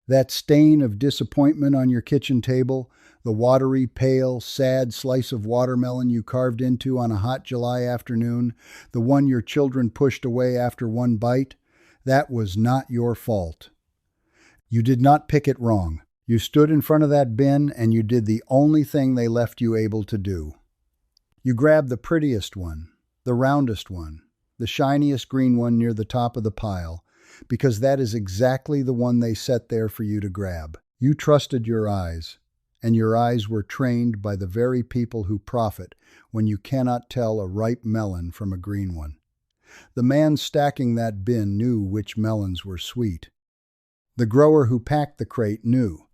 That stain of disappointment on your kitchen table, the watery, pale, sad slice of watermelon you carved into on a hot July afternoon, the one your children pushed away after one bite, that was not your fault. You did not pick it wrong. You stood in front of that bin and you did the only thing they left you able to do. You grabbed the prettiest one, the roundest one, the shiniest green one near the top of the pile, because that is exactly the one they set there for you to grab. You trusted your eyes, and your eyes were trained by the very people who profit when you cannot tell a ripe melon from a green one. The man stacking that bin knew which melons were sweet. The grower who packed the crate knew,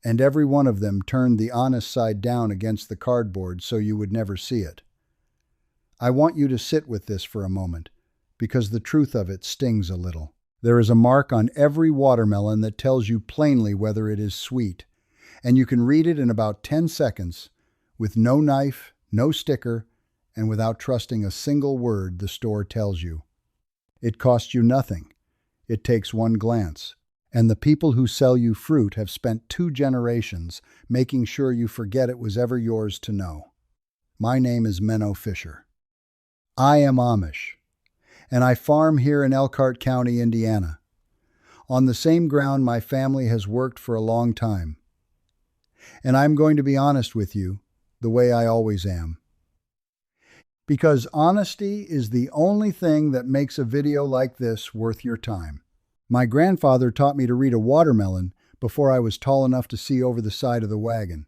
and every one of them turned the honest side down against the cardboard so you would never see it. I want you to sit with this for a moment, because the truth of it stings a little. There is a mark on every watermelon that tells you plainly whether it is sweet, and you can read it in about 10 seconds with no knife, no sticker, and without trusting a single word the store tells you. It costs you nothing. It takes one glance. And the people who sell you fruit have spent 2 generations making sure you forget it was ever yours to know. My name is Menno Fisher. I am Amish, and I farm here in Elkhart County, Indiana, on the same ground my family has worked for a long time. And I'm going to be honest with you, the way I always am. Because honesty is the only thing that makes a video like this worth your time. My grandfather taught me to read a watermelon before I was tall enough to see over the side of the wagon.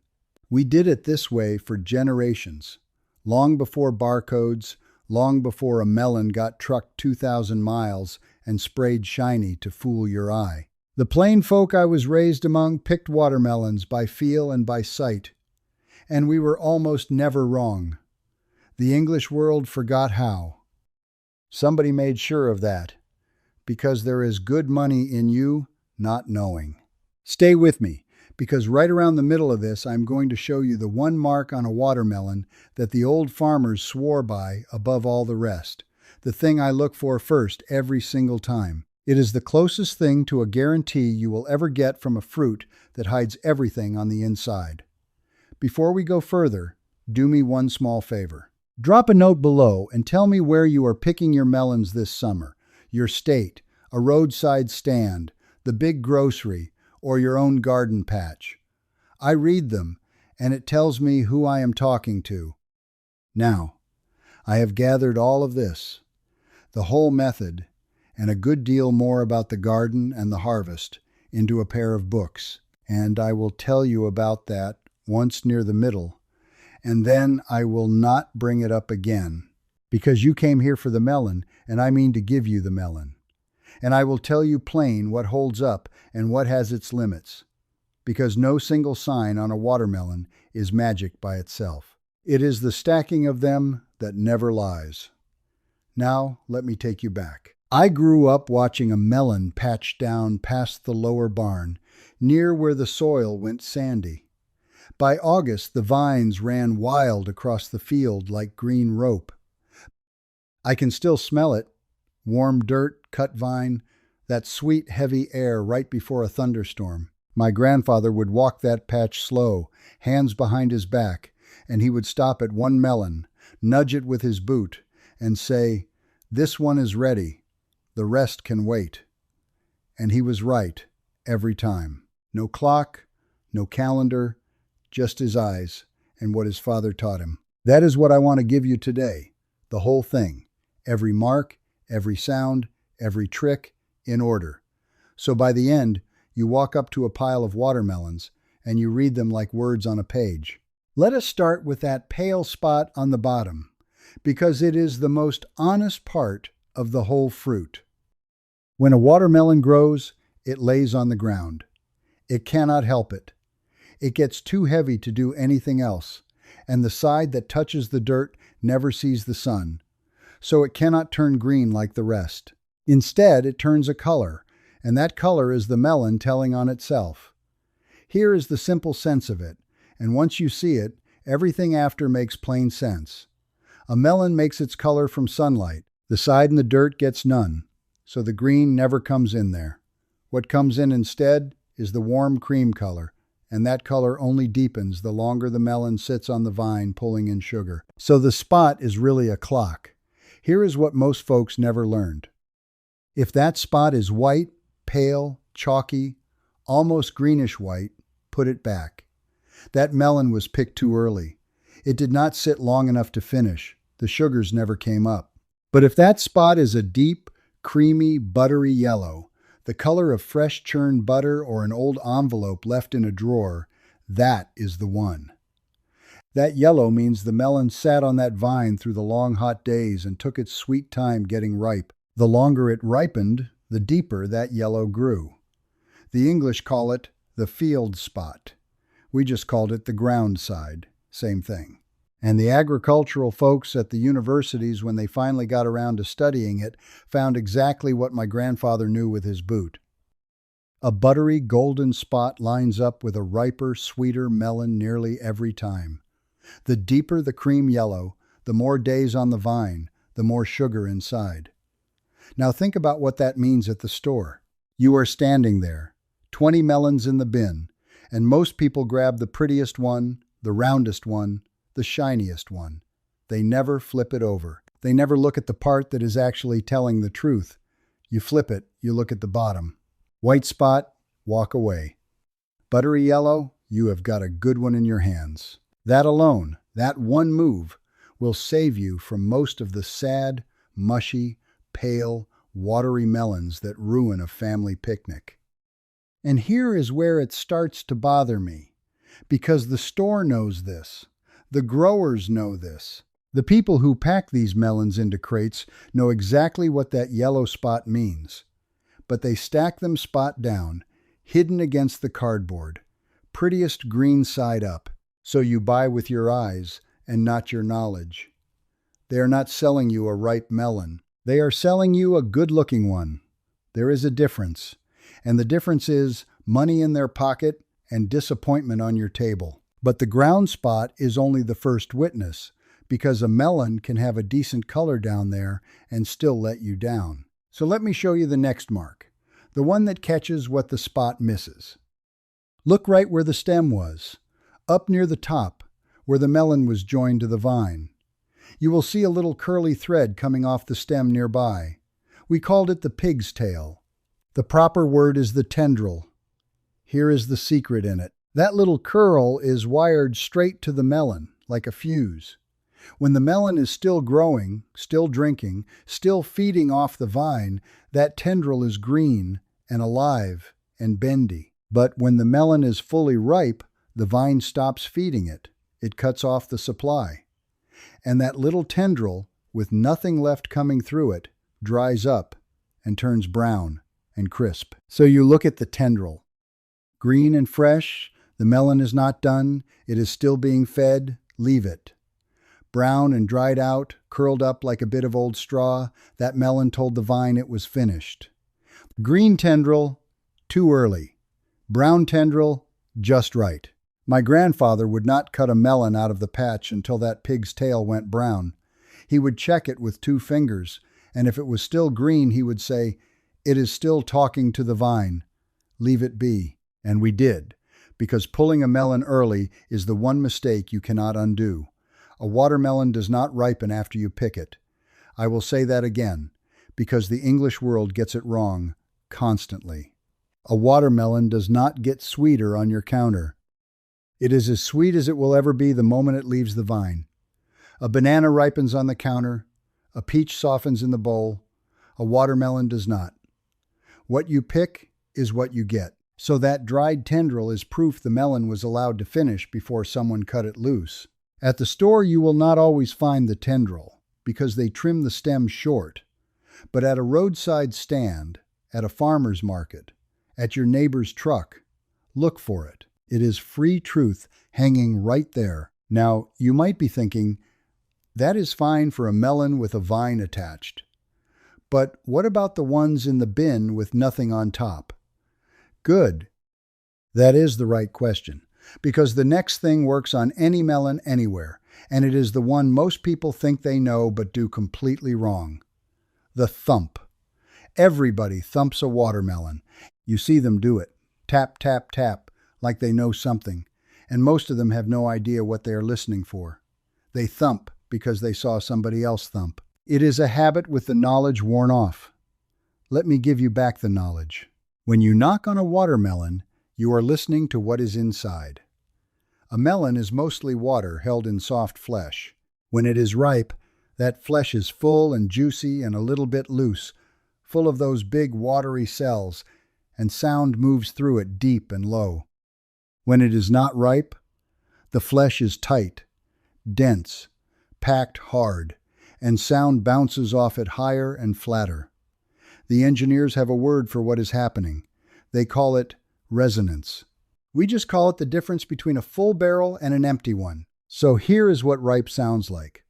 We did it this way for generations, long before barcodes, long before a melon got trucked 2,000 miles and sprayed shiny to fool your eye. The plain folk I was raised among picked watermelons by feel and by sight, and we were almost never wrong. The English world forgot how. Somebody made sure of that, because there is good money in you not knowing. Stay with me, because right around the middle of this I'm going to show you the one mark on a watermelon that the old farmers swore by above all the rest, the thing I look for first every single time. It is the closest thing to a guarantee you will ever get from a fruit that hides everything on the inside. Before we go further, do me one small favor. Drop a note below and tell me where you are picking your melons this summer. Your state, a roadside stand, the big grocery, or your own garden patch. I read them, and it tells me who I am talking to. Now, I have gathered all of this, the whole method, and a good deal more about the garden and the harvest, into a pair of books, and I will tell you about that once near the middle, and then I will not bring it up again. Because you came here for the melon, and I mean to give you the melon. And I will tell you plain what holds up and what has its limits. Because no single sign on a watermelon is magic by itself. It is the stacking of them that never lies. Now, let me take you back. I grew up watching a melon patch down past the lower barn, near where the soil went sandy. By August, the vines ran wild across the field like green rope. I can still smell it, warm dirt, cut vine, that sweet, heavy air right before a thunderstorm. My grandfather would walk that patch slow, hands behind his back, and he would stop at one melon, nudge it with his boot, and say, "This one is ready. The rest can wait." And he was right, every time. No clock, no calendar, just his eyes and what his father taught him. That is what I want to give you today, the whole thing. Every mark, every sound, every trick, in order. So by the end, you walk up to a pile of watermelons and you read them like words on a page. Let us start with that pale spot on the bottom, because it is the most honest part of the whole fruit. When a watermelon grows, it lays on the ground. It cannot help it. It gets too heavy to do anything else, and the side that touches the dirt never sees the sun. So it cannot turn green like the rest. Instead, it turns a color, and that color is the melon telling on itself. Here is the simple sense of it, and once you see it, everything after makes plain sense. A melon makes its color from sunlight. The side in the dirt gets none, so the green never comes in there. What comes in instead is the warm cream color, and that color only deepens the longer the melon sits on the vine pulling in sugar. So the spot is really a clock. Here is what most folks never learned. If that spot is white, pale, chalky, almost greenish white, put it back. That melon was picked too early. It did not sit long enough to finish. The sugars never came up. But if that spot is a deep, creamy, buttery yellow, the color of fresh churned butter or an old envelope left in a drawer, that is the one. That yellow means the melon sat on that vine through the long hot days and took its sweet time getting ripe. The longer it ripened, the deeper that yellow grew. The English call it the field spot. We just called it the ground side. Same thing. And the agricultural folks at the universities, when they finally got around to studying it, found exactly what my grandfather knew with his boot. A buttery golden spot lines up with a riper, sweeter melon nearly every time. The deeper the cream yellow, the more days on the vine, the more sugar inside. Now think about what that means at the store. You are standing there, 20 melons in the bin, and most people grab the prettiest one, the roundest one, the shiniest one. They never flip it over. They never look at the part that is actually telling the truth. You flip it, you look at the bottom. White spot, walk away. Buttery yellow, you have got a good one in your hands. That alone, that one move, will save you from most of the sad, mushy, pale, watery melons that ruin a family picnic. And here is where it starts to bother me, because the store knows this. The growers know this. The people who pack these melons into crates know exactly what that yellow spot means. But they stack them spot down, hidden against the cardboard, prettiest green side up, so you buy with your eyes and not your knowledge. They are not selling you a ripe melon. They are selling you a good-looking one. There is a difference, and the difference is money in their pocket and disappointment on your table. But the ground spot is only the first witness, because a melon can have a decent color down there and still let you down. So let me show you the next mark, the one that catches what the spot misses. Look right where the stem was, up near the top, where the melon was joined to the vine. You will see a little curly thread coming off the stem nearby. We called it the pig's tail. The proper word is the tendril. Here is the secret in it. That little curl is wired straight to the melon, like a fuse. When the melon is still growing, still drinking, still feeding off the vine, that tendril is green and alive and bendy. But when the melon is fully ripe, the vine stops feeding it. It cuts off the supply. And that little tendril, with nothing left coming through it, dries up and turns brown and crisp. So you look at the tendril. Green and fresh, the melon is not done, it is still being fed, leave it. Brown and dried out, curled up like a bit of old straw, that melon told the vine it was finished. Green tendril, too early. Brown tendril, just right. My grandfather would not cut a melon out of the patch until that pig's tail went brown. He would check it with 2 fingers, and if it was still green, he would say, "It is still talking to the vine. Leave it be." And we did, because pulling a melon early is the one mistake you cannot undo. A watermelon does not ripen after you pick it. I will say that again, because the English world gets it wrong constantly. A watermelon does not get sweeter on your counter. It is as sweet as it will ever be the moment it leaves the vine. A banana ripens on the counter, a peach softens in the bowl, a watermelon does not. What you pick is what you get. So that dried tendril is proof the melon was allowed to finish before someone cut it loose. At the store you will not always find the tendril, because they trim the stem short. But at a roadside stand, at a farmer's market, at your neighbor's truck, look for it. It is free truth hanging right there. Now, you might be thinking, that is fine for a melon with a vine attached. But what about the ones in the bin with nothing on top? Good. That is the right question, because the next thing works on any melon anywhere, and it is the one most people think they know but do completely wrong. The thump. Everybody thumps a watermelon. You see them do it. Tap, tap, tap, like they know something, and most of them have no idea what they are listening for. They thump because they saw somebody else thump. It is a habit with the knowledge worn off. Let me give you back the knowledge. When you knock on a watermelon, you are listening to what is inside. A melon is mostly water held in soft flesh. When it is ripe, that flesh is full and juicy and a little bit loose, full of those big watery cells, and sound moves through it deep and low. When it is not ripe, the flesh is tight, dense, packed hard, and sound bounces off it higher and flatter. The engineers have a word for what is happening. They call it resonance. We just call it the difference between a full barrel and an empty one. So here is what ripe sounds like.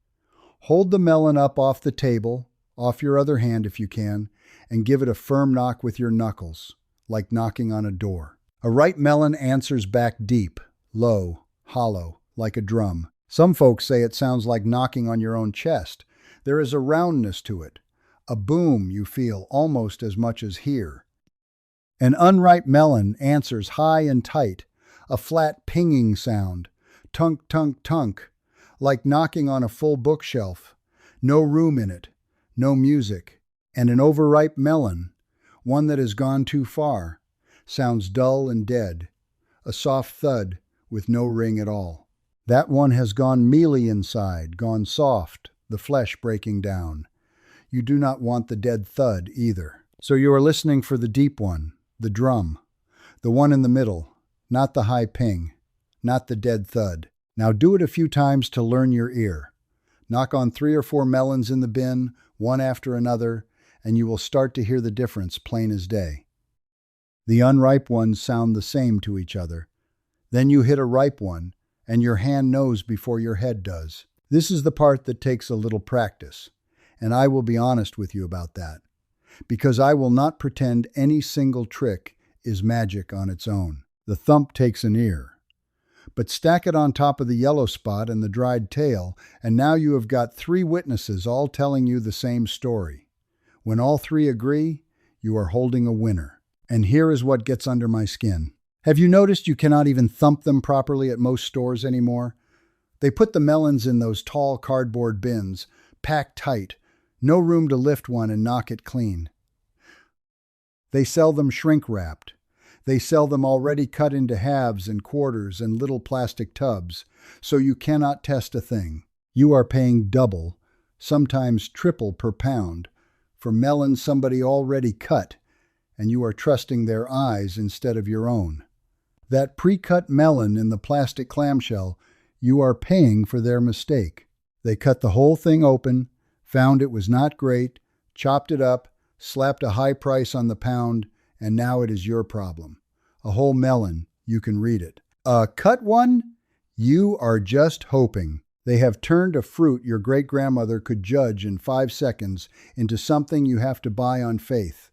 Hold the melon up off the table, off your other hand if you can, and give it a firm knock with your knuckles, like knocking on a door. A ripe melon answers back deep, low, hollow, like a drum. Some folks say it sounds like knocking on your own chest. There is a roundness to it, a boom you feel almost as much as here. An unripe melon answers high and tight, a flat pinging sound, tunk, tunk, tunk, like knocking on a full bookshelf. No room in it, no music. And an overripe melon, one that has gone too far, sounds dull and dead, a soft thud with no ring at all. That one has gone mealy inside, gone soft, the flesh breaking down. You do not want the dead thud either. So you are listening for the deep one, the drum, the one in the middle, not the high ping, not the dead thud. Now do it a few times to learn your ear. Knock on 3 or 4 melons in the bin, one after another, and you will start to hear the difference plain as day. The unripe ones sound the same to each other. Then you hit a ripe one, and your hand knows before your head does. This is the part that takes a little practice, and I will be honest with you about that, because I will not pretend any single trick is magic on its own. The thump takes an ear. But stack it on top of the yellow spot and the dried tail, and now you have got 3 witnesses all telling you the same story. When all 3 agree, you are holding a winner. And here is what gets under my skin. Have you noticed you cannot even thump them properly at most stores anymore? They put the melons in those tall cardboard bins, packed tight, no room to lift one and knock it clean. They sell them shrink-wrapped. They sell them already cut into halves and quarters and little plastic tubs, so you cannot test a thing. You are paying double, sometimes triple per pound, for melons somebody already cut, and you are trusting their eyes instead of your own. That pre-cut melon in the plastic clamshell, you are paying for their mistake. They cut the whole thing open, found it was not great, chopped it up, slapped a high price on the pound, and now it is your problem. A whole melon, you can read it. A cut one? You are just hoping. They have turned a fruit your great-grandmother could judge in 5 seconds into something you have to buy on faith.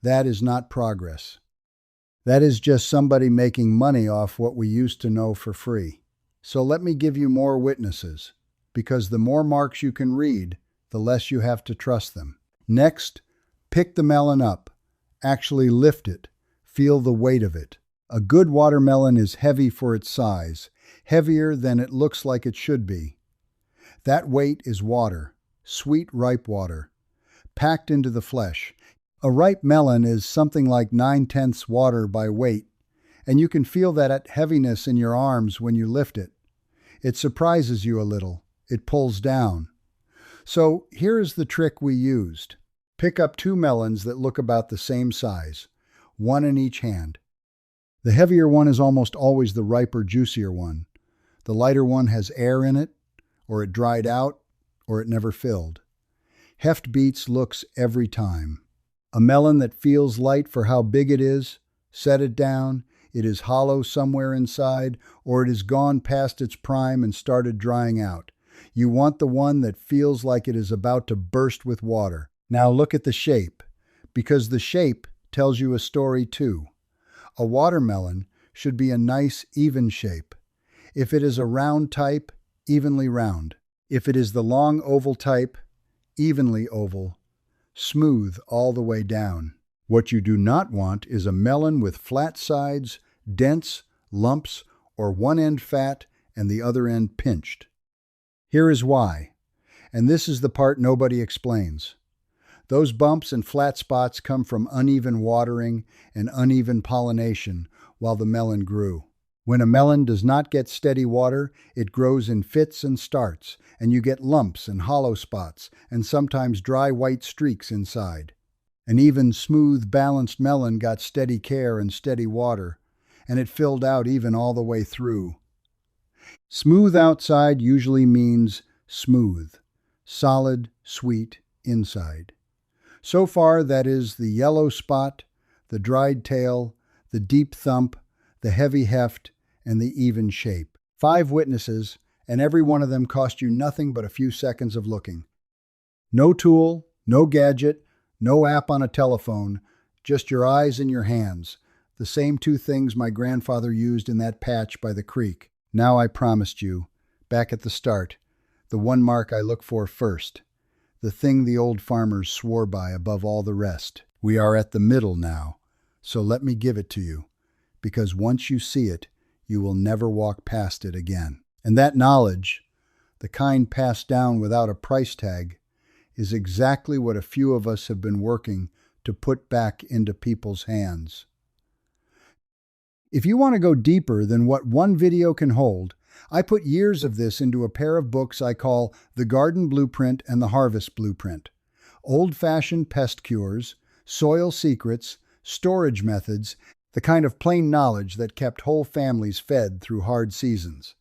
That is not progress. That is just somebody making money off what we used to know for free. So let me give you more witnesses, because the more marks you can read, the less you have to trust them. Next, pick the melon up. Actually lift it. Feel the weight of it. A good watermelon is heavy for its size, heavier than it looks like it should be. That weight is water, sweet ripe water, packed into the flesh. A ripe melon is something like 9/10 water by weight, and you can feel that heaviness in your arms when you lift it. It surprises you a little. It pulls down. So here is the trick we used. Pick up 2 melons that look about the same size, one in each hand. The heavier one is almost always the riper, juicier one. The lighter one has air in it, or it dried out, or it never filled. Heft beats looks every time. A melon that feels light for how big it is, set it down, it is hollow somewhere inside, or it has gone past its prime and started drying out. You want the one that feels like it is about to burst with water. Now look at the shape, because the shape tells you a story too. A watermelon should be a nice, even shape. If it is a round type, evenly round. If it is the long oval type, evenly oval. Smooth all the way down. What you do not want is a melon with flat sides, dents, lumps, or one end fat and the other end pinched. Here is why, and this is the part nobody explains. Those bumps and flat spots come from uneven watering and uneven pollination while the melon grew. When a melon does not get steady water, it grows in fits and starts, and you get lumps and hollow spots and sometimes dry white streaks inside. An even, smooth, balanced melon got steady care and steady water, and it filled out even all the way through. Smooth outside usually means smooth, solid, sweet inside. So far, that is the yellow spot, the dried tail, the deep thump, the heavy heft, and the even shape. 5 witnesses, and every one of them cost you nothing but a few seconds of looking. No tool, no gadget, no app on a telephone, just your eyes and your hands, the same 2 things my grandfather used in that patch by the creek. Now I promised you, back at the start, the one mark I look for first, the thing the old farmers swore by above all the rest. We are at the middle now, so let me give it to you, because once you see it, you will never walk past it again. And that knowledge, the kind passed down without a price tag, is exactly what a few of us have been working to put back into people's hands. If you want to go deeper than what one video can hold, I put years of this into a pair of books I call The Garden Blueprint and The Harvest Blueprint. Old-fashioned pest cures, soil secrets, storage methods, the kind of plain knowledge that kept whole families fed through hard seasons.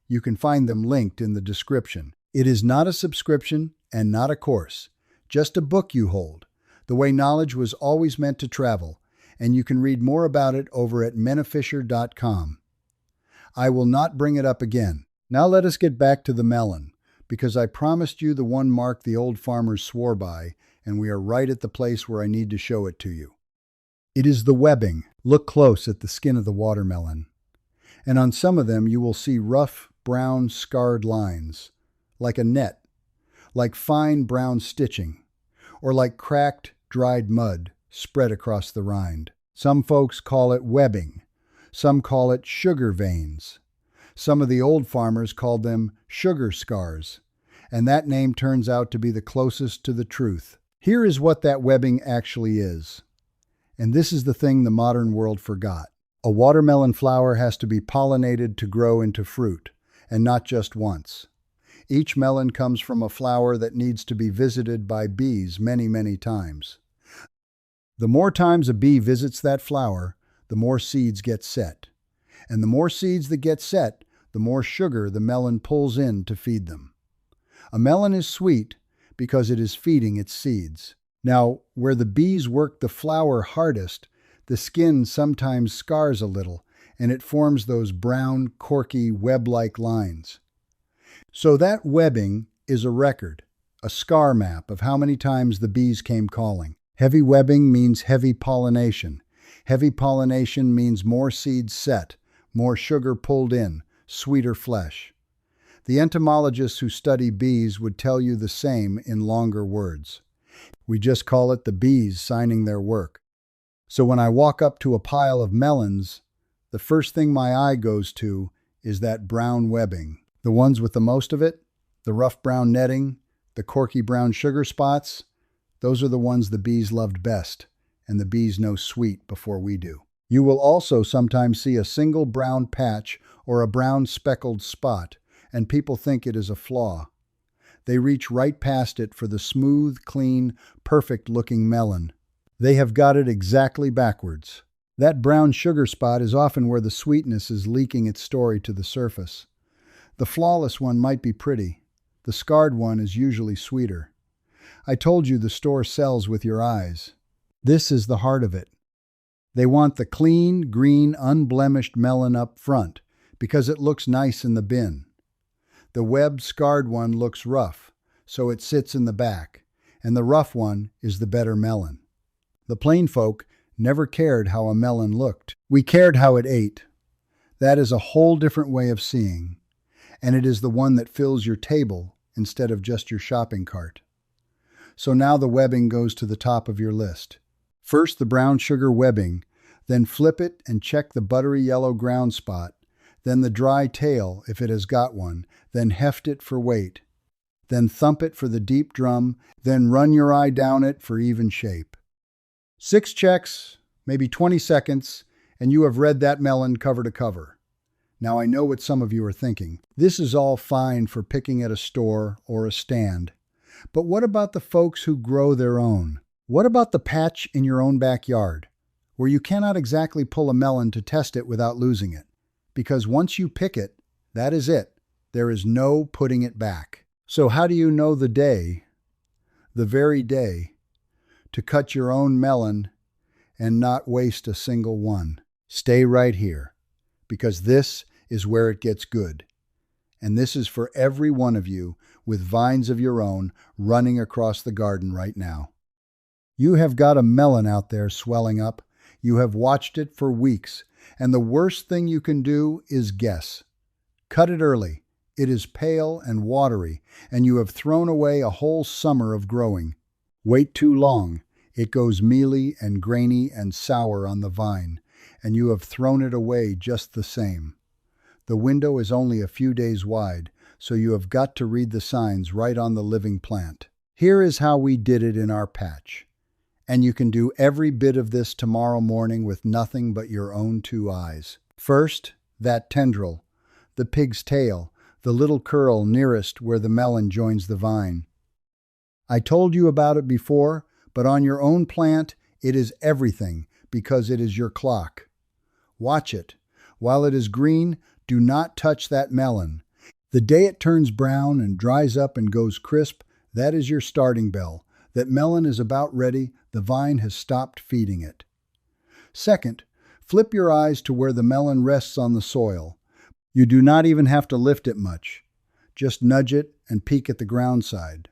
You can find them linked in the description. It is not a subscription and not a course, just a book you hold, the way knowledge was always meant to travel, and you can read more about it over at menafisher.com. I will not bring it up again. Now let us get back to the melon, because I promised you the one mark the old farmers swore by, and we are right at the place where I need to show it to you. It is the webbing. Look close at the skin of the watermelon. And on some of them you will see rough, brown, scarred lines, like a net, like fine brown stitching, or like cracked, dried mud spread across the rind. Some folks call it webbing. Some call it sugar veins. Some of the old farmers called them sugar scars, and that name turns out to be the closest to the truth. Here is what that webbing actually is. And this is the thing the modern world forgot. A watermelon flower has to be pollinated to grow into fruit, and not just once. Each melon comes from a flower that needs to be visited by bees many, many times. The more times a bee visits that flower, the more seeds get set. And the more seeds that get set, the more sugar the melon pulls in to feed them. A melon is sweet because it is feeding its seeds. Now, where the bees work the flower hardest, the skin sometimes scars a little, and it forms those brown, corky, web-like lines. So that webbing is a record, a scar map of how many times the bees came calling. Heavy webbing means heavy pollination. Heavy pollination means more seeds set, more sugar pulled in, sweeter flesh. The entomologists who study bees would tell you the same in longer words. We just call it the bees signing their work. So when I walk up to a pile of melons, the first thing my eye goes to is that brown webbing. The ones with the most of it, the rough brown netting, the corky brown sugar spots, those are the ones the bees loved best, and the bees know sweet before we do. You will also sometimes see a single brown patch or a brown speckled spot, and people think it is a flaw. They reach right past it for the smooth, clean, perfect-looking melon. They have got it exactly backwards. That brown sugar spot is often where the sweetness is leaking its story to the surface. The flawless one might be pretty. The scarred one is usually sweeter. I told you the store sells with your eyes. This is the heart of it. They want the clean, green, unblemished melon up front because it looks nice in the bin. The webbed, scarred one looks rough, so it sits in the back, and the rough one is the better melon. The plain folk never cared how a melon looked. We cared how it ate. That is a whole different way of seeing, and it is the one that fills your table instead of just your shopping cart. So now the webbing goes to the top of your list. First the brown sugar webbing, then flip it and check the buttery yellow ground spot, then the dry tail if it has got one, then heft it for weight, then thump it for the deep drum, then run your eye down it for even shape. 6 checks, maybe 20 seconds, and you have read that melon cover to cover. Now I know what some of you are thinking. This is all fine for picking at a store or a stand. But what about the folks who grow their own? What about the patch in your own backyard, where you cannot exactly pull a melon to test it without losing it? Because once you pick it, that is it. There is no putting it back. So how do you know the day, the very day, to cut your own melon and not waste a single one? Stay right here, because this is where it gets good. And this is for every one of you with vines of your own running across the garden right now. You have got a melon out there swelling up. You have watched it for weeks, and the worst thing you can do is guess. Cut it early. It is pale and watery, and you have thrown away a whole summer of growing. Wait too long. It goes mealy and grainy and sour on the vine, and you have thrown it away just the same. The window is only a few days wide, so you have got to read the signs right on the living plant. Here is how we did it in our patch. And you can do every bit of this tomorrow morning with nothing but your own 2 eyes. First, that tendril, the pig's tail, the little curl nearest where the melon joins the vine. I told you about it before, but on your own plant, it is everything because it is your clock. Watch it. While it is green, do not touch that melon. The day it turns brown and dries up and goes crisp, that is your starting bell. That melon is about ready, the vine has stopped feeding it. Second, flip your eyes to where the melon rests on the soil. You do not even have to lift it much. Just nudge it and peek at the ground side.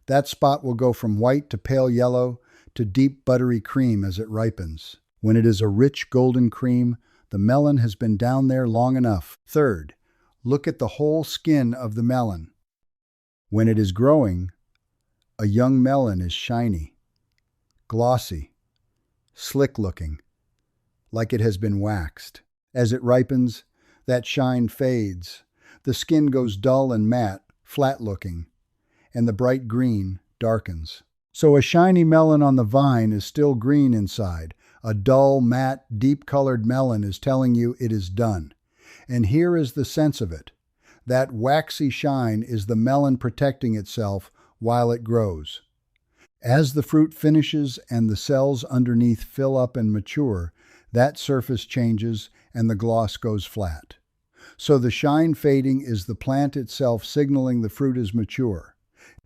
That spot will go from white to pale yellow to deep buttery cream as it ripens. When it is a rich golden cream, the melon has been down there long enough. Third, look at the whole skin of the melon. When it is growing, a young melon is shiny, glossy, slick-looking, like it has been waxed. As it ripens, that shine fades. The skin goes dull and matte, flat-looking, and the bright green darkens. So a shiny melon on the vine is still green inside. A dull, matte, deep-colored melon is telling you it is done. And here is the sense of it. That waxy shine is the melon protecting itself while it grows. As the fruit finishes and the cells underneath fill up and mature, that surface changes and the gloss goes flat. So the shine fading is the plant itself signaling the fruit is mature.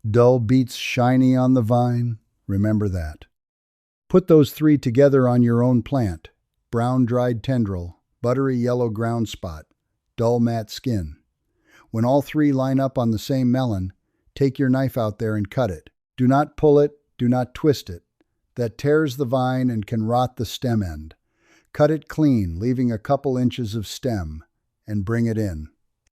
Dull beats shiny on the vine. Remember that. Put those 3 together on your own plant. Brown dried tendril, buttery yellow ground spot, dull matte skin. When all 3 line up on the same melon, take your knife out there and cut it. Do not pull it, do not twist it. That tears the vine and can rot the stem end. Cut it clean, leaving a couple inches of stem, and bring it in.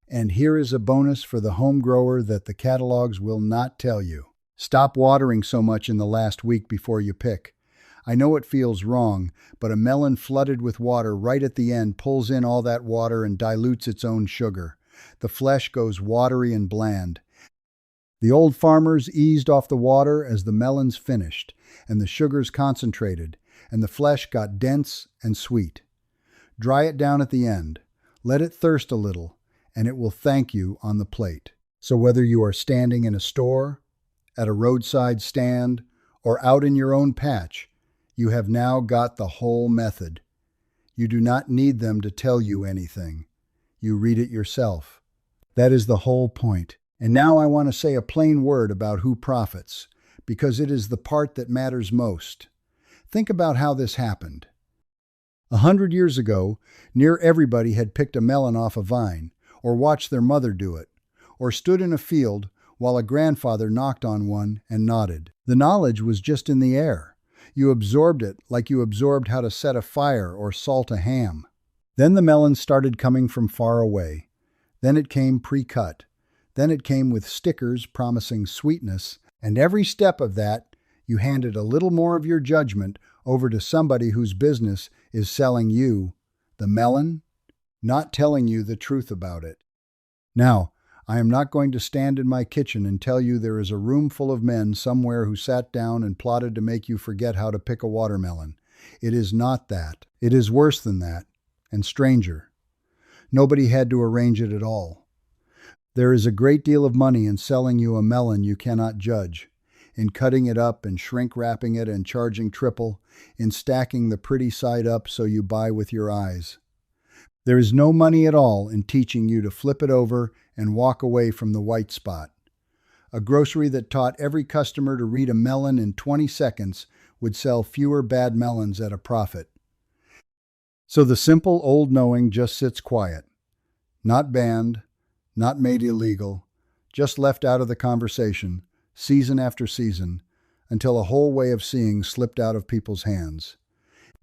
And here is a bonus for the home grower that the catalogs will not tell you. Stop watering so much in the last week before you pick. I know it feels wrong, but a melon flooded with water right at the end pulls in all that water and dilutes its own sugar. The flesh goes watery and bland. The old farmers eased off the water as the melons finished, and the sugars concentrated, and the flesh got dense and sweet. Dry it down at the end. Let it thirst a little, and it will thank you on the plate. So whether you are standing in a store, at a roadside stand, or out in your own patch, you have now got the whole method. You do not need them to tell you anything. You read it yourself. That is the whole point. And now I want to say a plain word about who profits, because it is the part that matters most. Think about how this happened. 100 years ago, near everybody had picked a melon off a vine, or watched their mother do it, or stood in a field while a grandfather knocked on one and nodded. The knowledge was just in the air. You absorbed it like you absorbed how to set a fire or salt a ham. Then the melons started coming from far away. Then it came pre-cut. Then it came with stickers promising sweetness, and every step of that, You handed a little more of your judgment over to somebody whose business is selling you, the melon, not telling you the truth about it. Now, I am not going to stand in my kitchen and tell you there is a room full of men somewhere who sat down and plotted to make you forget how to pick a watermelon. It is not that. It is worse than that, and stranger. Nobody had to arrange it at all. There is a great deal of money in selling you a melon you cannot judge, in cutting it up and shrink wrapping it and charging triple, in stacking the pretty side up so you buy with your eyes. There is no money at all in teaching you to flip it over and walk away from the white spot. A grocery that taught every customer to read a melon in 20 seconds would sell fewer bad melons at a profit. So the simple old knowing just sits quiet, not banned, not made illegal, just left out of the conversation, season after season, until a whole way of seeing slipped out of people's hands.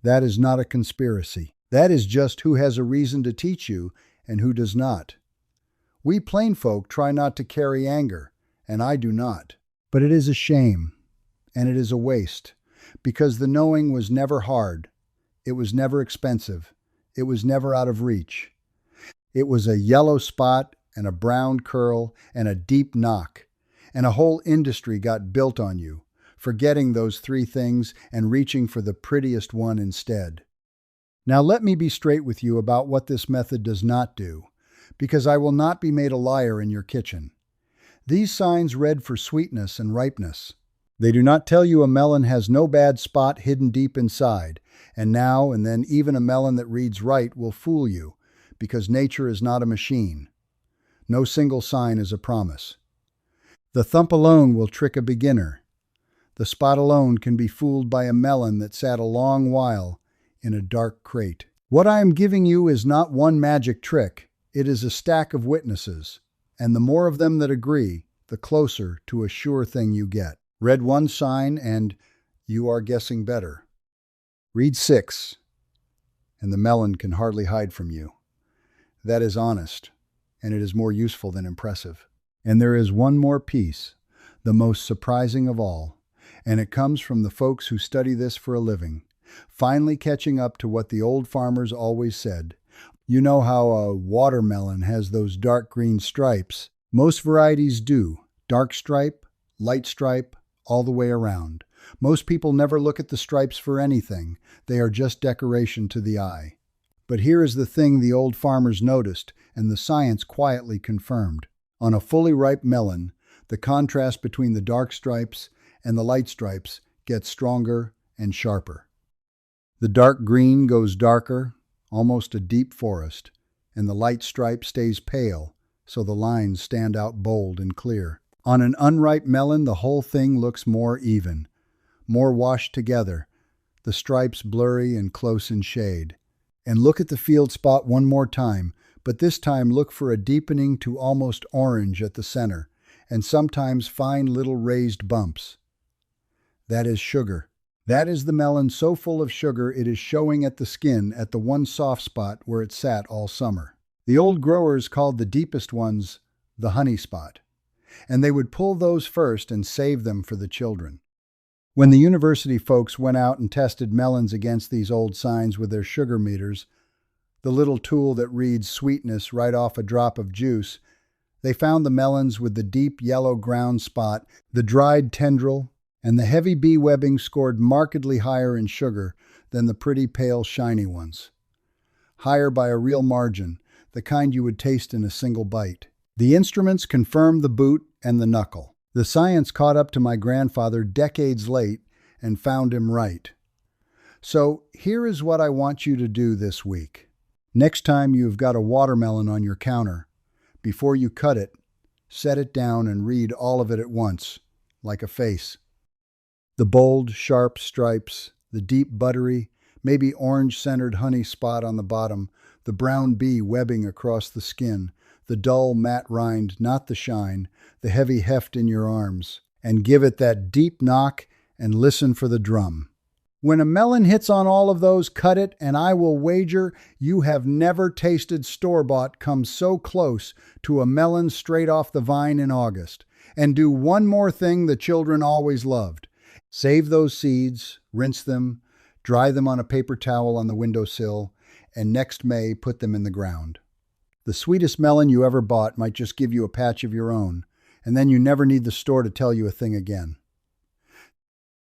That is not a conspiracy. That is just who has a reason to teach you and who does not. We plain folk try not to carry anger, and I do not. But it is a shame, and it is a waste, because the knowing was never hard. It was never expensive. It was never out of reach. It was a yellow spot and a brown curl and a deep knock, and a whole industry got built on you, forgetting those three things and reaching for the prettiest one instead. Now let me be straight with you about what this method does not do, because I will not be made a liar in your kitchen. These signs read for sweetness and ripeness. They do not tell you a melon has no bad spot hidden deep inside, and now and then even a melon that reads right will fool you, because nature is not a machine. No single sign is a promise. The thump alone will trick a beginner. The spot alone can be fooled by a melon that sat a long while in a dark crate. What I am giving you is not one magic trick. It is a stack of witnesses, and the more of them that agree, the closer to a sure thing you get. Read one sign and you are guessing better. Read 6, and the melon can hardly hide from you. That is honest, and it is more useful than impressive. And there is one more piece, the most surprising of all, and it comes from the folks who study this for a living, finally catching up to what the old farmers always said. You know how a watermelon has those dark green stripes? Most varieties do. Dark stripe, light stripe, all the way around. Most people never look at the stripes for anything. They are just decoration to the eye. But here is the thing the old farmers noticed, and the science quietly confirmed. On a fully ripe melon, the contrast between the dark stripes and the light stripes gets stronger and sharper. The dark green goes darker, almost a deep forest, and the light stripe stays pale, so the lines stand out bold and clear. On an unripe melon, the whole thing looks more even, more washed together, the stripes blurry and close in shade. And look at the field spot one more time, but this time look for a deepening to almost orange at the center, and sometimes fine little raised bumps. That is sugar. That is the melon so full of sugar it is showing at the skin at the one soft spot where it sat all summer. The old growers called the deepest ones the honey spot, and they would pull those first and save them for the children. When the university folks went out and tested melons against these old signs with their sugar meters, the little tool that reads sweetness right off a drop of juice, they found the melons with the deep yellow ground spot, the dried tendril, and the heavy bee webbing scored markedly higher in sugar than the pretty pale shiny ones. Higher by a real margin, the kind you would taste in a single bite. The instruments confirmed the boot and the knuckle. The science caught up to my grandfather decades late and found him right. So here is what I want you to do this week. Next time you've got a watermelon on your counter, before you cut it, set it down and read all of it at once, like a face. The bold, sharp stripes, the deep buttery, maybe orange-centered honey spot on the bottom, the brown bee webbing across the skin, the dull matte rind, not the shine, the heavy heft in your arms, and give it that deep knock and listen for the drum. When a melon hits on all of those, cut it, and I will wager you have never tasted store-bought come so close to a melon straight off the vine in August. And do one more thing the children always loved. Save those seeds, rinse them, dry them on a paper towel on the windowsill, and next May put them in the ground. The sweetest melon you ever bought might just give you a patch of your own, and then you never need the store to tell you a thing again.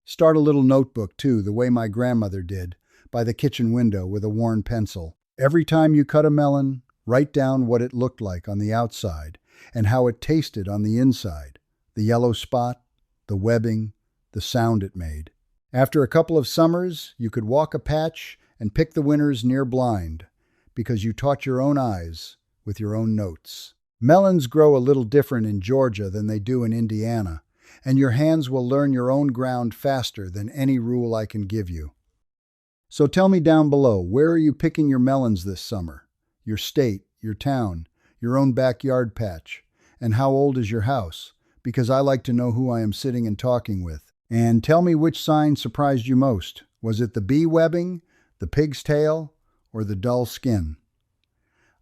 Start a little notebook, too, the way my grandmother did, by the kitchen window with a worn pencil. Every time you cut a melon, write down what it looked like on the outside and how it tasted on the inside, the yellow spot, the webbing, the sound it made. After a couple of summers, you could walk a patch and pick the winners near blind, because you taught your own eyes with your own notes. Melons grow a little different in Georgia than they do in Indiana, and your hands will learn your own ground faster than any rule I can give you. So tell me down below, where are you picking your melons this summer? Your state, your town, your own backyard patch, and how old is your house? Because I like to know who I am sitting and talking with. And tell me which sign surprised you most. Was it the bee webbing, the pig's tail, or the dull skin?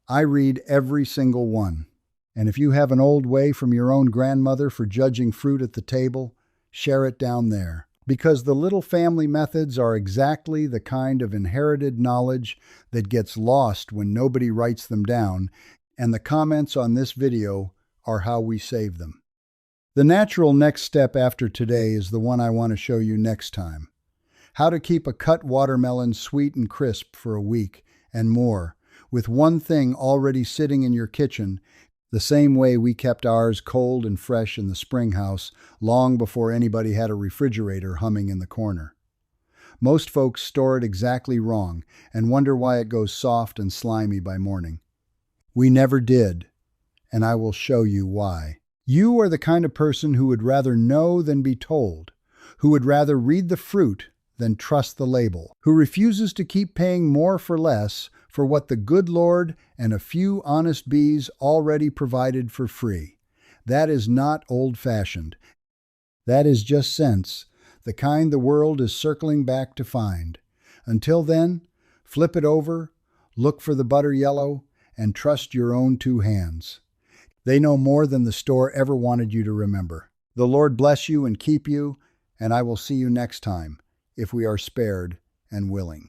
I read every single one. And if you have an old way from your own grandmother for judging fruit at the table, share it down there. Because the little family methods are exactly the kind of inherited knowledge that gets lost when nobody writes them down, and the comments on this video are how we save them. The natural next step after today is the one I want to show you next time. How to keep a cut watermelon sweet and crisp for a week and more, with one thing already sitting in your kitchen, the same way we kept ours cold and fresh in the spring house long before anybody had a refrigerator humming in the corner. Most folks store it exactly wrong and wonder why it goes soft and slimy by morning. We never did, and I will show you why. You are the kind of person who would rather know than be told, who would rather read the fruit than trust the label, who refuses to keep paying more for less for what the good Lord and a few honest bees already provided for free. That is not old-fashioned. That is just sense, the kind the world is circling back to find. Until then, flip it over, look for the butter yellow, and trust your own two hands. They know more than the store ever wanted you to remember. The Lord bless you and keep you, and I will see you next time, if we are spared and willing.